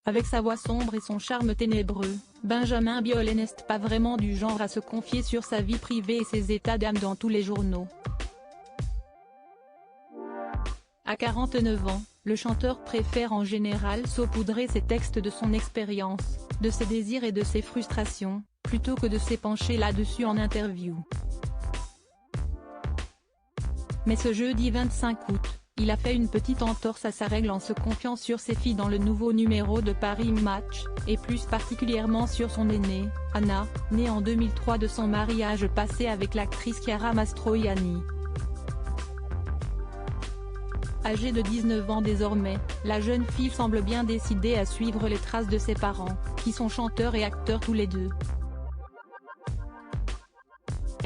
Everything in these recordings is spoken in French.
Avec sa voix sombre et son charme ténébreux, Benjamin Biolay n'est pas vraiment du genre à se confier sur sa vie privée et ses états d'âme dans tous les journaux. À 49 ans, le chanteur préfère en général saupoudrer ses textes de son expérience, de ses désirs et de ses frustrations, plutôt que de s'épancher là-dessus en interview. Mais ce jeudi 25 août, il a fait une petite entorse à sa règle en se confiant sur ses filles dans le nouveau numéro de Paris Match, et plus particulièrement sur son aînée, Anna, née en 2003 de son mariage passé avec l'actrice Chiara Mastroianni. Âgée de 19 ans désormais, la jeune fille semble bien décidée à suivre les traces de ses parents, qui sont chanteurs et acteurs tous les deux.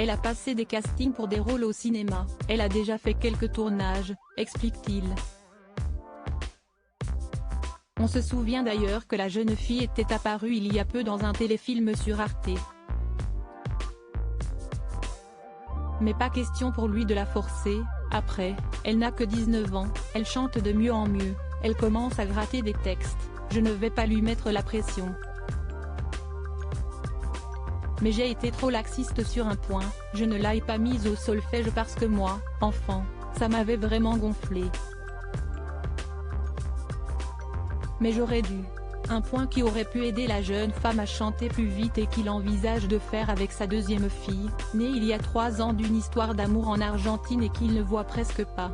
Elle a passé des castings pour des rôles au cinéma, elle a déjà fait quelques tournages, explique-t-il. On se souvient d'ailleurs que la jeune fille était apparue il y a peu dans un téléfilm sur Arte. Mais pas question pour lui de la forcer, après, elle n'a que 19 ans, elle chante de mieux en mieux, elle commence à gratter des textes, je ne vais pas lui mettre la pression. Mais j'ai été trop laxiste sur un point, je ne l'ai pas mise au solfège parce que moi, enfant, ça m'avait vraiment gonflé. Mais j'aurais dû. Un point qui aurait pu aider la jeune femme à chanter plus vite et qu'il envisage de faire avec sa deuxième fille, née il y a 3 ans d'une histoire d'amour en Argentine et qu'il ne voit presque pas.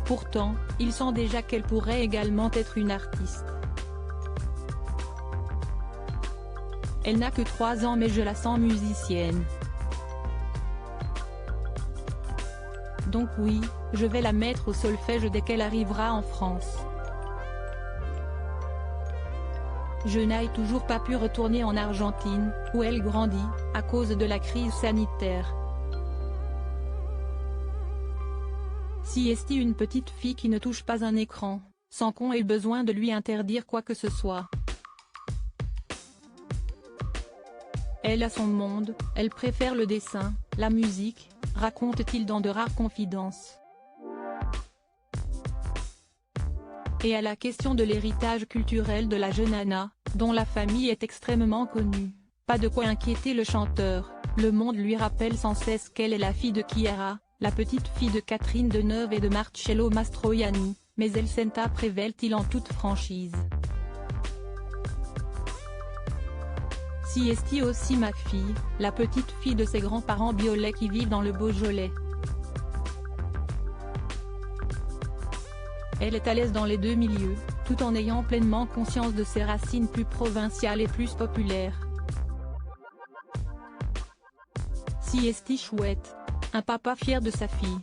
Pourtant, il sent déjà qu'elle pourrait également être une artiste. Elle n'a que 3 ans mais je la sens musicienne. Donc oui, je vais la mettre au solfège dès qu'elle arrivera en France. Je n'ai toujours pas pu retourner en Argentine, où elle grandit, à cause de la crise sanitaire. Si est une petite fille qui ne touche pas un écran, sans qu'on ait besoin de lui interdire quoi que ce soit. Elle a son monde, elle préfère le dessin, la musique, raconte-t-il dans de rares confidences. Et à la question de l'héritage culturel de la jeune Anna, dont la famille est extrêmement connue, pas de quoi inquiéter le chanteur, Le Monde lui rappelle sans cesse qu'elle est la fille de Chiara, la petite fille de Catherine Deneuve et de Marcello Mastroianni, mais elle s'enta révèle-t-il en toute franchise. Si est aussi ma fille, la petite fille de ses grands-parents Biolay qui vivent dans le Beaujolais. Elle est à l'aise dans les deux milieux, tout en ayant pleinement conscience de ses racines plus provinciales et plus populaires. Si est chouette, un papa fier de sa fille,